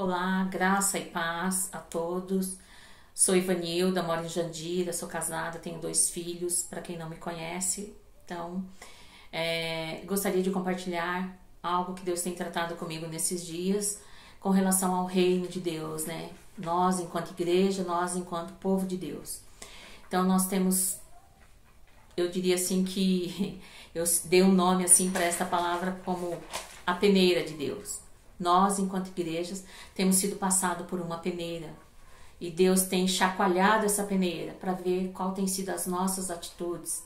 Olá, graça e paz a todos. Sou Ivanilda, moro em Jandira, sou casada, tenho 2 filhos, para quem não me conhece. Então, gostaria de compartilhar algo que Deus tem tratado comigo nesses dias com relação ao reino de Deus, né? Nós, enquanto igreja, nós, enquanto povo de Deus. Então, nós temos, eu diria assim que eu dei um nome assim para esta palavra como a peneira de Deus. Nós, enquanto igrejas, temos sido passados por uma peneira. E Deus tem chacoalhado essa peneira para ver qual tem sido as nossas atitudes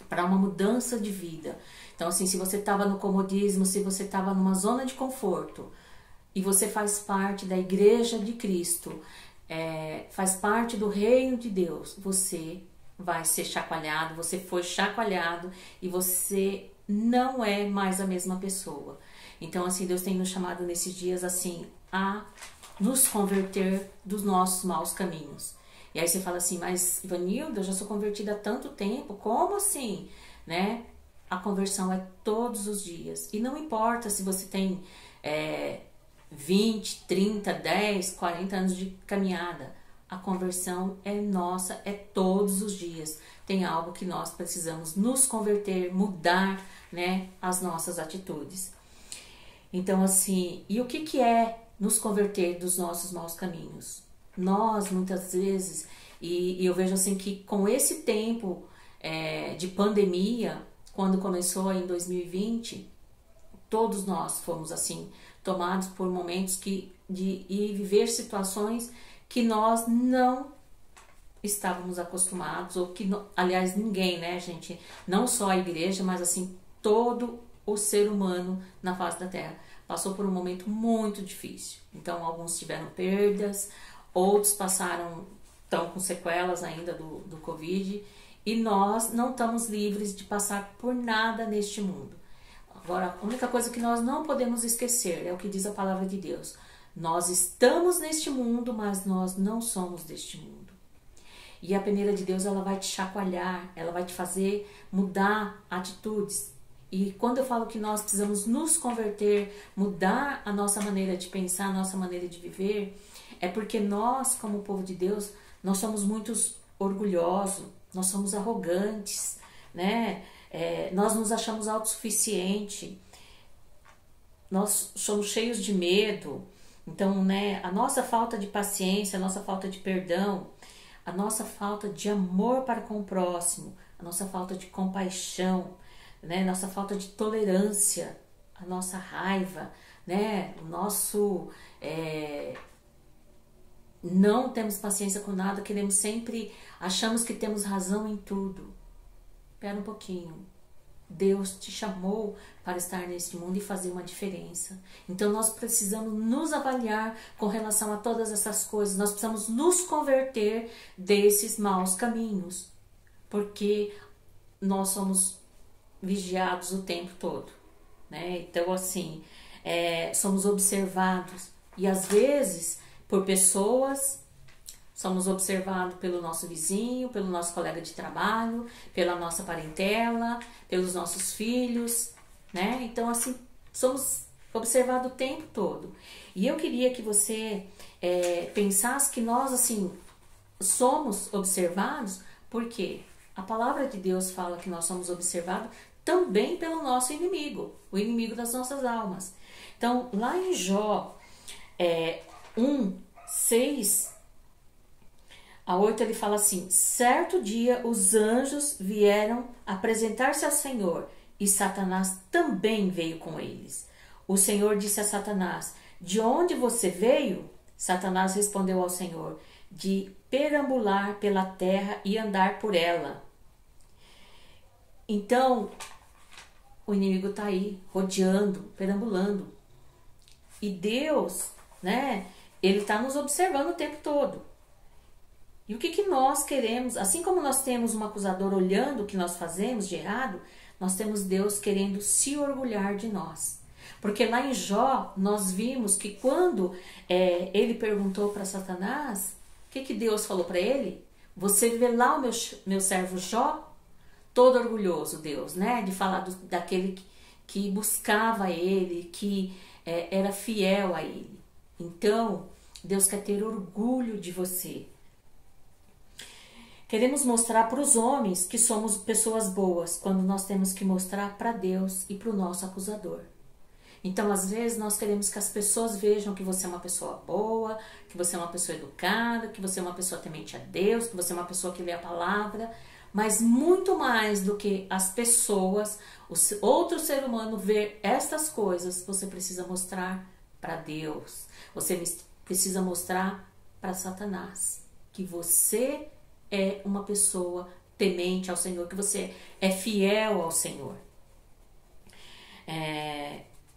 para uma mudança de vida. Então, assim, se você estava no comodismo, se você estava numa zona de conforto e você faz parte da igreja de Cristo, faz parte do reino de Deus, você vai ser chacoalhado, você foi chacoalhado e você não é mais a mesma pessoa. Então, assim, Deus tem nos chamado nesses dias, assim, a nos converter dos nossos maus caminhos. E aí você fala assim, mas Ivanilda, eu já sou convertida há tanto tempo, como assim? Né? A conversão é todos os dias. E não importa se você tem 20, 30, 10, 40 anos de caminhada. A conversão é nossa, é todos os dias. Tem algo que nós precisamos nos converter, mudar, né, as nossas atitudes. Então, assim, e o que é nos converter dos nossos maus caminhos? Nós, muitas vezes, e eu vejo assim que com esse tempo de pandemia, quando começou em 2020, todos nós fomos assim, tomados por momentos de viver situações que nós não estávamos acostumados, ou que, aliás, ninguém, né, gente, não só a igreja, mas assim, todo o ser humano na face da terra passou por um momento muito difícil. Então, alguns tiveram perdas, outros estão com sequelas ainda do Covid, e nós não estamos livres de passar por nada neste mundo. Agora, a única coisa que nós não podemos esquecer é o que diz a palavra de Deus. Nós estamos neste mundo, mas nós não somos deste mundo. E a peneira de Deus, ela vai te chacoalhar, ela vai te fazer mudar atitudes. E quando eu falo que nós precisamos nos converter, mudar a nossa maneira de pensar, a nossa maneira de viver, é porque nós, como povo de Deus, nós somos muito orgulhosos, nós somos arrogantes, né? Nós nos achamos autossuficientes, nós somos cheios de medo. Então, né, a nossa falta de paciência, a nossa falta de perdão, a nossa falta de amor para com o próximo, a nossa falta de compaixão, né, nossa falta de tolerância, a nossa raiva, né, o nosso não temos paciência com nada, queremos sempre, achamos que temos razão em tudo. Espera um pouquinho. Deus te chamou para estar neste mundo e fazer uma diferença. Então nós precisamos nos avaliar com relação a todas essas coisas. Nós precisamos nos converter desses maus caminhos, porque nós somos vigiados o tempo todo, né? Então, assim, somos observados e às vezes por pessoas. Somos observados pelo nosso vizinho, pelo nosso colega de trabalho, pela nossa parentela, pelos nossos filhos, né? Então, assim, somos observados o tempo todo. E eu queria que você pensasse que nós, assim, somos observados porque a palavra de Deus fala que nós somos observados também pelo nosso inimigo, o inimigo das nossas almas. Então, lá em Jó 1:6 a 8 ele fala assim: certo dia os anjos vieram apresentar-se ao Senhor e Satanás também veio com eles. O Senhor disse a Satanás: de onde você veio? Satanás respondeu ao Senhor: de perambular pela terra e andar por ela. Então, o inimigo está aí, rodeando, perambulando. E Deus, né, ele está nos observando o tempo todo. E o que nós queremos, assim como nós temos um acusador olhando o que nós fazemos de errado, nós temos Deus querendo se orgulhar de nós. Porque lá em Jó, nós vimos que quando ele perguntou para Satanás, o que Deus falou para ele? Você vê lá o meu servo Jó? Todo orgulhoso, Deus, né? De falar daquele que buscava ele, que era fiel a ele. Então, Deus quer ter orgulho de você. Queremos mostrar para os homens que somos pessoas boas, quando nós temos que mostrar para Deus e para o nosso acusador. Então, às vezes, nós queremos que as pessoas vejam que você é uma pessoa boa, que você é uma pessoa educada, que você é uma pessoa temente a Deus, que você é uma pessoa que lê a palavra, mas muito mais do que as pessoas, o outro ser humano ver estas coisas, você precisa mostrar para Deus. Você precisa mostrar para Satanás que você é uma pessoa temente ao Senhor, que você é fiel ao Senhor.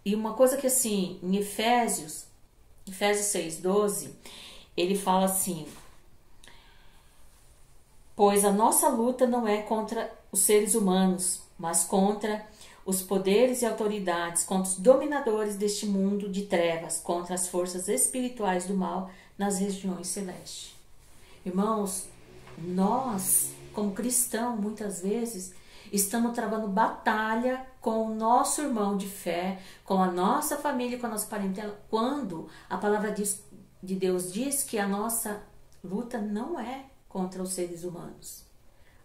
E uma coisa que assim, em Efésios 6:12, ele fala assim: pois a nossa luta não é contra os seres humanos, mas contra os poderes e autoridades, contra os dominadores deste mundo de trevas, contra as forças espirituais do mal nas regiões celestes. Irmãos, nós, como cristãos, muitas vezes estamos travando batalha com o nosso irmão de fé, com a nossa família, com a nossa parentela, quando a palavra de Deus diz que a nossa luta não é contra os seres humanos.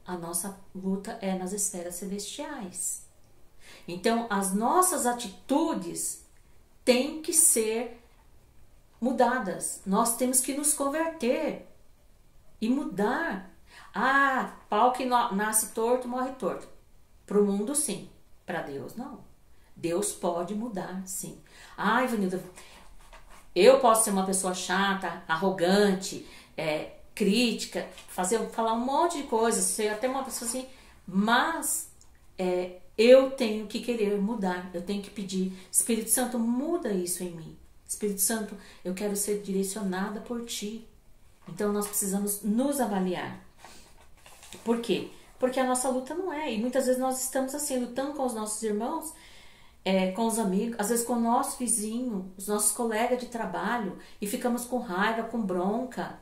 A nossa luta é nas esferas celestiais. Então, as nossas atitudes têm que ser mudadas. Nós temos que nos converter e mudar. Ah, pau que nasce torto, morre torto. Para o mundo, sim. Para Deus, não. Deus pode mudar, sim. Ah, Ivanilda, eu posso ser uma pessoa chata, arrogante, crítica, falar um monte de coisas, ser até uma pessoa assim, mas eu tenho que querer mudar, eu tenho que pedir, Espírito Santo, muda isso em mim. Espírito Santo, eu quero ser direcionada por Ti. Então nós precisamos nos avaliar. Por quê? Porque a nossa luta não é, e muitas vezes nós estamos assim, lutando com os nossos irmãos, com os amigos, às vezes com o nosso vizinho, os nossos colegas de trabalho, e ficamos com raiva, com bronca,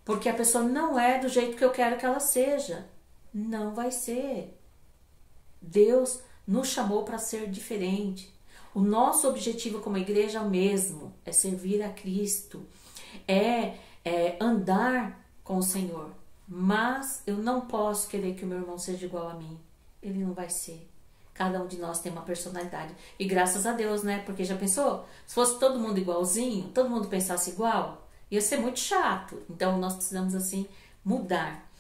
porque a pessoa não é do jeito que eu quero que ela seja. Não vai ser. Deus nos chamou para ser diferente. O nosso objetivo como igreja é o mesmo, é servir a Cristo, é andar com o Senhor. Mas eu não posso querer que o meu irmão seja igual a mim. Ele não vai ser. Cada um de nós tem uma personalidade. E graças a Deus, né? Porque já pensou? Se fosse todo mundo igualzinho, todo mundo pensasse igual, ia ser muito chato. Então nós precisamos assim mudar.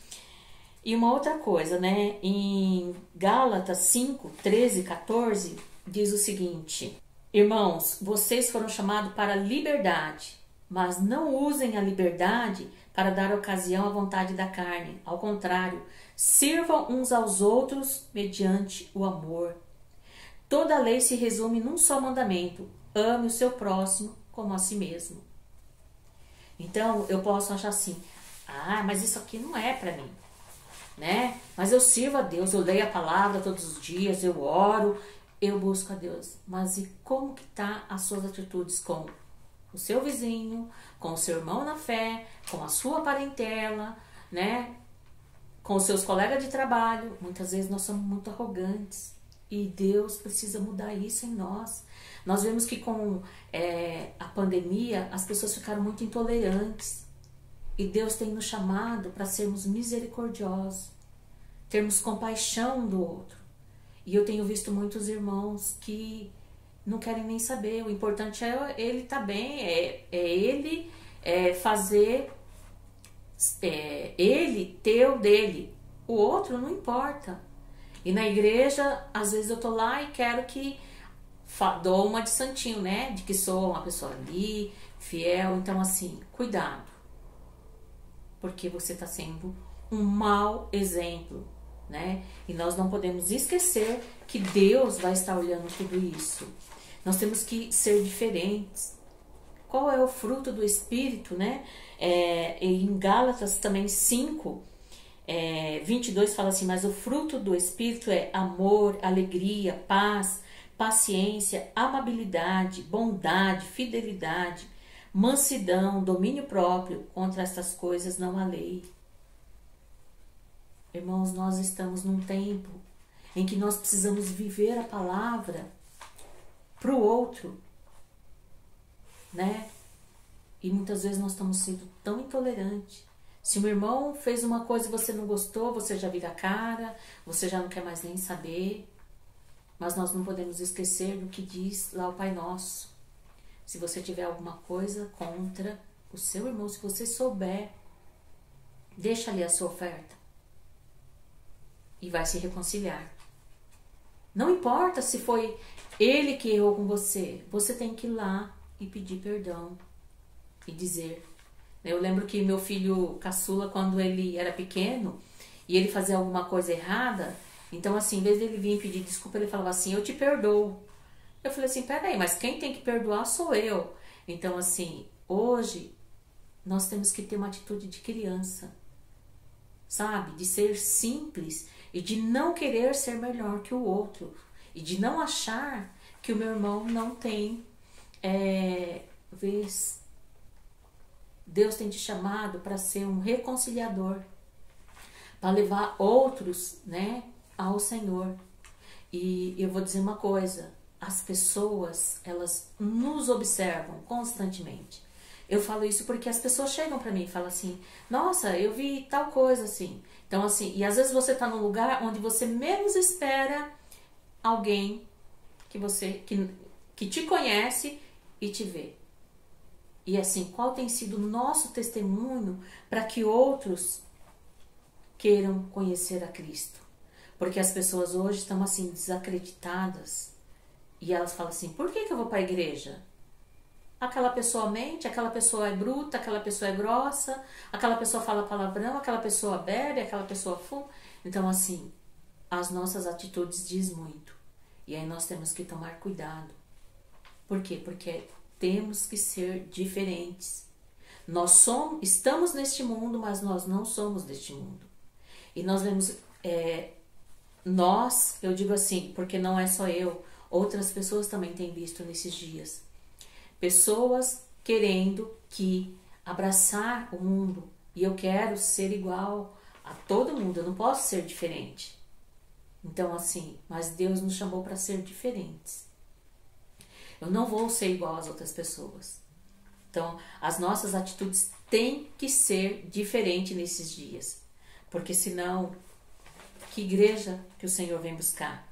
E uma outra coisa, né? Em Gálatas 5, 13, 14, diz o seguinte: irmãos, vocês foram chamados para a liberdade, mas não usem a liberdade para dar ocasião à vontade da carne. Ao contrário, sirvam uns aos outros mediante o amor. Toda a lei se resume num só mandamento: ame o seu próximo como a si mesmo. Então, eu posso achar assim: ah, mas isso aqui não é para mim, né? Mas eu sirvo a Deus, eu leio a palavra todos os dias, eu oro, eu busco a Deus. Mas e como que tá as suas atitudes com o seu vizinho, com o seu irmão na fé, com a sua parentela, né? Com os seus colegas de trabalho? Muitas vezes nós somos muito arrogantes e Deus precisa mudar isso em nós. Nós vemos que com a pandemia as pessoas ficaram muito intolerantes e Deus tem nos chamado para sermos misericordiosos, termos compaixão do outro. E eu tenho visto muitos irmãos que não querem nem saber. O importante é ele estar bem, ele fazer, ele ter o dele. O outro não importa. E na igreja, às vezes eu tô lá e quero que dou uma de santinho, né? De que sou uma pessoa ali, fiel. Então, assim, cuidado. Porque você está sendo um mau exemplo, né? E nós não podemos esquecer que Deus vai estar olhando tudo isso. Nós temos que ser diferentes. Qual é o fruto do Espírito, né? Em Gálatas também 5, 22 fala assim: mas o fruto do Espírito é amor, alegria, paz, paciência, amabilidade, bondade, fidelidade, mansidão, domínio próprio. Contra estas coisas não há lei. Irmãos, nós estamos num tempo em que nós precisamos viver a palavra para o outro, né? E muitas vezes nós estamos sendo tão intolerantes. Se um irmão fez uma coisa e você não gostou, você já vira a cara, você já não quer mais nem saber. Mas nós não podemos esquecer do que diz lá o Pai Nosso. Se você tiver alguma coisa contra o seu irmão, se você souber, deixa ali a sua oferta e vai se reconciliar. Não importa se foi ele que errou com você, você tem que ir lá e pedir perdão e dizer. Eu lembro que meu filho caçula, quando ele era pequeno e ele fazia alguma coisa errada, então assim, em vez dele vir pedir desculpa, ele falava assim, eu te perdoo. Eu falei assim, peraí, mas quem tem que perdoar sou eu. Então assim, hoje nós temos que ter uma atitude de criança, sabe? De ser simples e de não querer ser melhor que o outro. E de não achar que o meu irmão não tem vez. Deus tem te chamado para ser um reconciliador, para levar outros, né, ao Senhor. E eu vou dizer uma coisa, as pessoas, elas nos observam constantemente. Eu falo isso porque as pessoas chegam para mim e falam assim, nossa, eu vi tal coisa assim. Então assim, e às vezes você está num lugar onde você menos espera alguém que te conhece e te vê. E assim, qual tem sido o nosso testemunho para que outros queiram conhecer a Cristo? Porque as pessoas hoje estão assim desacreditadas e elas falam assim, por que eu vou para a igreja? Aquela pessoa mente, aquela pessoa é bruta, aquela pessoa é grossa, aquela pessoa fala palavrão, aquela pessoa bebe, aquela pessoa fuma. Então assim, as nossas atitudes diz muito. E aí nós temos que tomar cuidado. Por quê? Porque temos que ser diferentes. Nós estamos neste mundo, mas nós não somos deste mundo. E nós vemos, eu digo assim, porque não é só eu, outras pessoas também têm visto nesses dias. Pessoas querendo abraçar o mundo. E eu quero ser igual a todo mundo, eu não posso ser diferente. Então assim, mas Deus nos chamou para ser diferentes. Eu não vou ser igual às outras pessoas. Então, as nossas atitudes têm que ser diferentes nesses dias. Porque senão, que igreja que o Senhor vem buscar?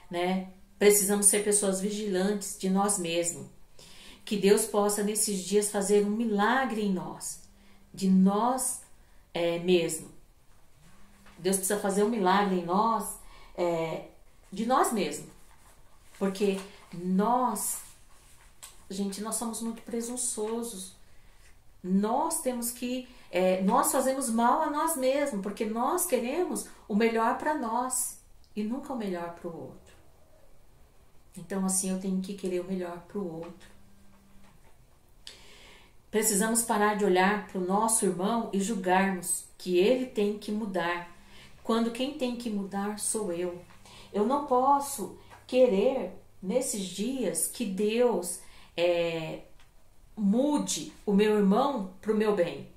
Né? Precisamos ser pessoas vigilantes de nós mesmos. Que Deus possa nesses dias fazer um milagre em nós. De nós mesmos. Deus precisa fazer um milagre em nós, de nós mesmos. Porque nós somos muito presunçosos. Nós temos que, nós fazemos mal a nós mesmos, porque nós queremos o melhor para nós e nunca o melhor para o outro. Então assim, eu tenho que querer o melhor para o outro. Precisamos parar de olhar para o nosso irmão e julgarmos que ele tem que mudar, quando quem tem que mudar sou eu. Eu não posso querer nesses dias que Deus mude o meu irmão para o meu bem.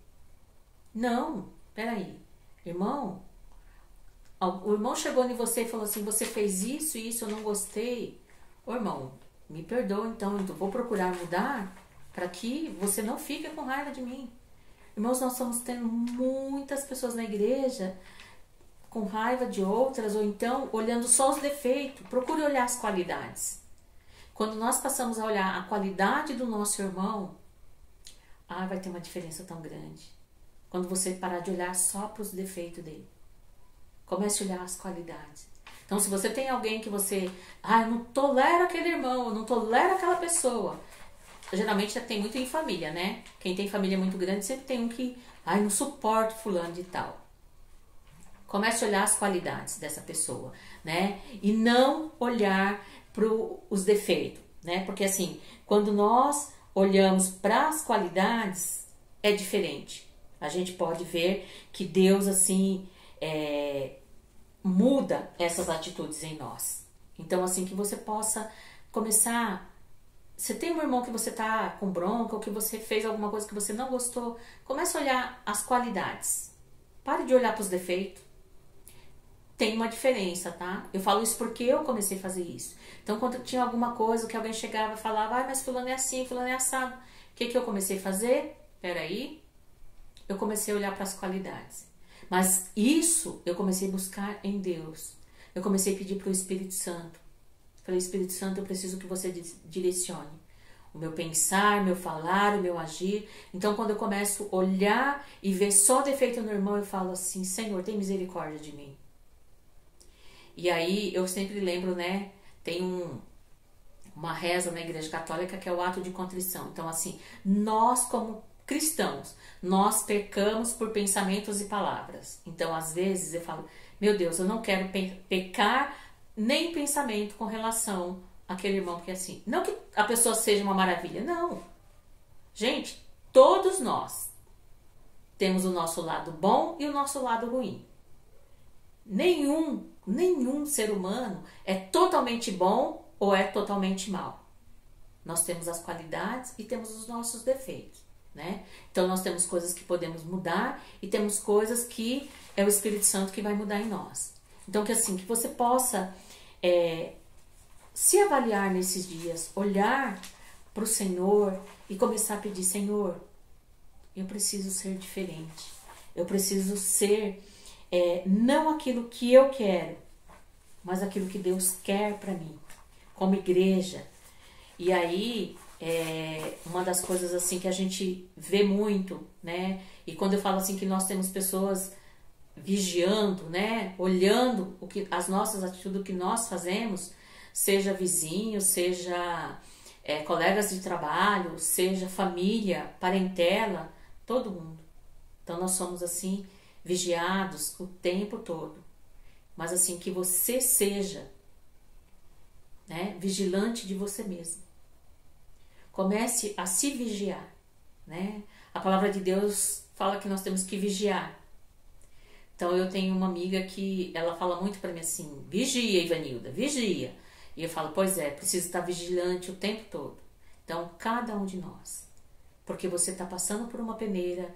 Não, peraí, irmão, o irmão chegou em você e falou assim, você fez isso e isso, eu não gostei. Ô irmão, me perdoa então, eu vou procurar mudar para que você não fique com raiva de mim. Irmãos, nós estamos tendo muitas pessoas na igreja com raiva de outras, ou então olhando só os defeitos. Procure olhar as qualidades. Quando nós passamos a olhar a qualidade do nosso irmão, vai ter uma diferença tão grande. Quando você parar de olhar só para os defeitos dele. Comece a olhar as qualidades. Então, se você tem alguém que você... eu não tolero aquele irmão, eu não tolero aquela pessoa. Geralmente tem muito em família, né? Quem tem família muito grande sempre tem um que... não suporto fulano de tal. Comece a olhar as qualidades dessa pessoa, né? E não olhar para os defeitos, né? Porque assim, quando nós olhamos para as qualidades, é diferente. A gente pode ver que Deus, assim, muda essas atitudes em nós. Então, assim, que você possa começar... Você tem um irmão que você tá com bronca, ou que você fez alguma coisa que você não gostou, comece a olhar as qualidades. Pare de olhar para os defeitos. Tem uma diferença, tá? Eu falo isso porque eu comecei a fazer isso. Então, quando tinha alguma coisa que alguém chegava e falava, mas fulano é assim, fulano é assado. O que eu comecei a fazer? Peraí, eu comecei a olhar para as qualidades. Mas isso eu comecei a buscar em Deus. Eu comecei a pedir para o Espírito Santo. Falei, Espírito Santo, eu preciso que você direcione o meu pensar, meu falar, o meu agir. Então, quando eu começo a olhar e ver só defeito no irmão, eu falo assim, Senhor, tem misericórdia de mim. E aí, eu sempre lembro, né, tem uma reza na Igreja Católica que é o ato de contrição. Então, assim, nós como cristãos, nós pecamos por pensamentos e palavras. Então, às vezes, eu falo, meu Deus, eu não quero pecar nem pensamento com relação àquele irmão, porque assim, não que a pessoa seja uma maravilha, não. Gente, todos nós temos o nosso lado bom e o nosso lado ruim. Nenhum ser humano é totalmente bom ou é totalmente mal. Nós temos as qualidades e temos os nossos defeitos, né? Então nós temos coisas que podemos mudar e temos coisas que é o Espírito Santo que vai mudar em nós. Então que assim, que você possa se avaliar nesses dias, olhar para o Senhor e começar a pedir, Senhor, eu preciso ser diferente, eu preciso ser não aquilo que eu quero, mas aquilo que Deus quer para mim, como igreja. E aí, uma das coisas assim que a gente vê muito, né? E quando eu falo assim que nós temos pessoas vigiando, né? Olhando as nossas atitudes, o que nós fazemos, seja vizinho, seja colegas de trabalho, seja família, parentela, todo mundo. Então nós somos assim vigiados o tempo todo. Mas assim, que você seja, né, vigilante de você mesmo. Comece a se vigiar, né? A palavra de Deus fala que nós temos que vigiar. Então eu tenho uma amiga que ela fala muito para mim assim, vigia, Ivanilda, vigia. E eu falo, pois é, preciso estar vigilante o tempo todo. Então cada um de nós, porque você está passando por uma peneira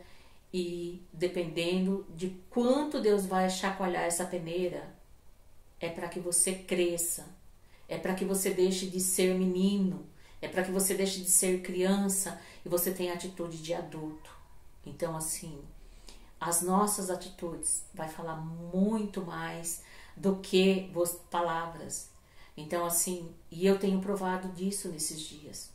e dependendo de quanto Deus vai chacoalhar essa peneira, é para que você cresça, é para que você deixe de ser menino, é para que você deixe de ser criança e você tenha atitude de adulto. Então assim, as nossas atitudes vai falar muito mais do que palavras. Então assim, e eu tenho provado disso nesses dias.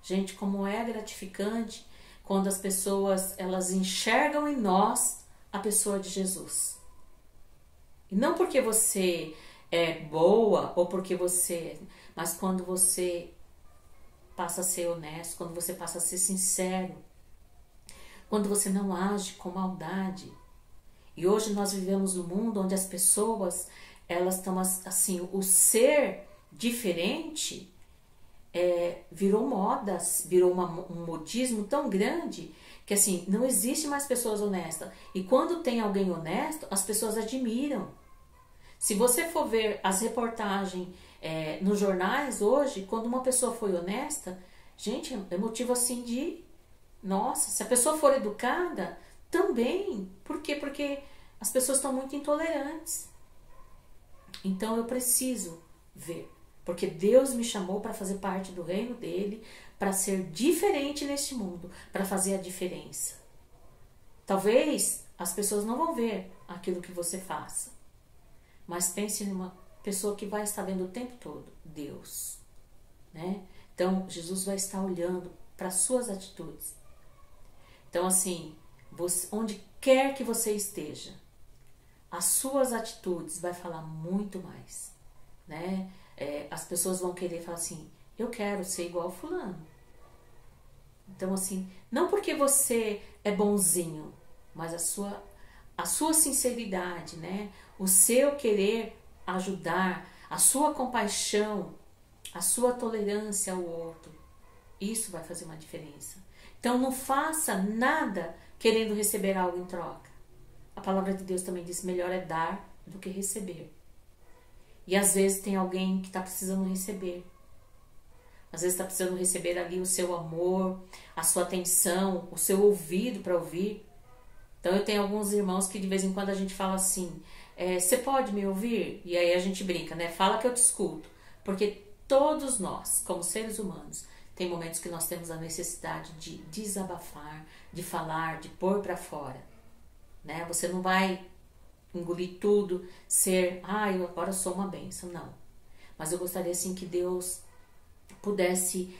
Gente, como é gratificante quando as pessoas, elas enxergam em nós a pessoa de Jesus. E não porque você é boa ou porque você... Mas quando você passa a ser honesto, quando você passa a ser sincero, quando você não age com maldade. E hoje nós vivemos num mundo onde as pessoas, elas estão assim, o ser diferente virou moda, virou um modismo tão grande que assim, não existe mais pessoas honestas. E quando tem alguém honesto, as pessoas admiram. Se você for ver as reportagens nos jornais hoje, quando uma pessoa foi honesta, gente, é motivo assim de... Nossa, se a pessoa for educada, também. Por quê? Porque as pessoas estão muito intolerantes. Então eu preciso ver. Porque Deus me chamou para fazer parte do reino dele, para ser diferente neste mundo, para fazer a diferença. Talvez as pessoas não vão ver aquilo que você faça. Mas pense numa pessoa que vai estar vendo o tempo todo, Deus, né? Então Jesus vai estar olhando para as suas atitudes. Então assim, onde quer que você esteja, as suas atitudes vai falar muito mais, né? As pessoas vão querer falar assim, eu quero ser igual ao fulano. Então assim, não porque você é bonzinho, mas a sua sinceridade, né? O seu querer ajudar, a sua compaixão, a sua tolerância ao outro, isso vai fazer uma diferença. Então não faça nada querendo receber algo em troca. A palavra de Deus também diz, melhor é dar do que receber. E às vezes tem alguém que está precisando receber. Às vezes está precisando receber ali o seu amor, a sua atenção, o seu ouvido para ouvir. Então eu tenho alguns irmãos que de vez em quando a gente fala assim, você pode me ouvir? E aí a gente brinca, né? Fala que eu te escuto. Porque todos nós, como seres humanos, Tem momentos que nós temos a necessidade de desabafar, de falar, de pôr para fora, né? Você não vai engolir tudo, ser, eu agora sou uma bênção, não. Mas eu gostaria assim que Deus pudesse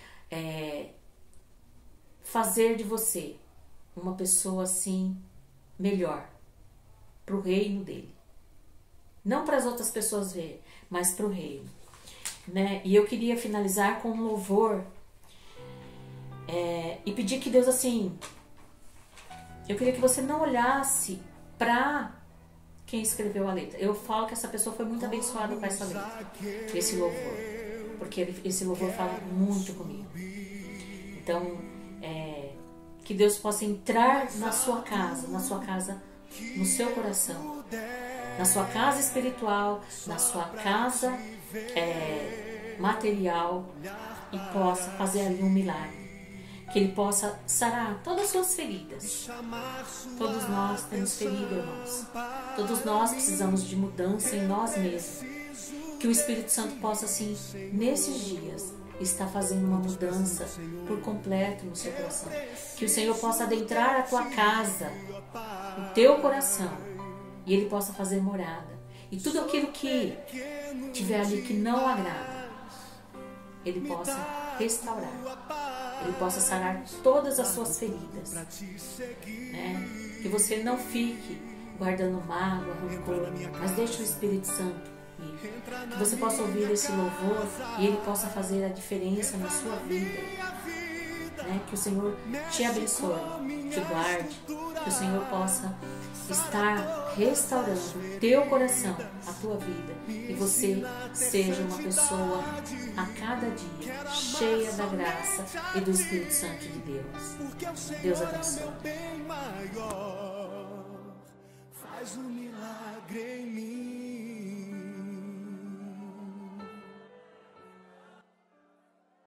fazer de você uma pessoa assim melhor para o reino dele. Não para as outras pessoas verem, mas para o reino, né? E eu queria finalizar com um louvor e pedir que Deus assim, eu queria que você não olhasse para quem escreveu a letra. Eu falo que essa pessoa foi muito abençoada com essa letra, esse louvor, porque esse louvor fala muito comigo. Então, que Deus possa entrar na sua casa, no seu coração, na sua casa espiritual, na sua casa material, e possa fazer ali um milagre. Que Ele possa sarar todas as suas feridas. Todos nós temos ferida, irmãos. Todos nós precisamos de mudança em nós mesmos. Que o Espírito Santo possa, assim, nesses dias, estar fazendo uma mudança por completo no seu coração. Que o Senhor possa adentrar a tua casa, o teu coração, e Ele possa fazer morada. E tudo aquilo que tiver ali que não agrada, Ele possa restaurar. Ele possa sarar todas as suas feridas, né? Que você não fique guardando mágoa, rancor, mas deixe o Espírito Santo ir. Que você possa ouvir esse louvor e ele possa fazer a diferença na sua vida, né? Que o Senhor te abençoe, te guarde, que o Senhor possa estar restaurando o teu coração, a tua vida, e você seja uma pessoa a cada dia cheia da graça e do Espírito Santo de Deus. Deus abençoe. Faz um milagre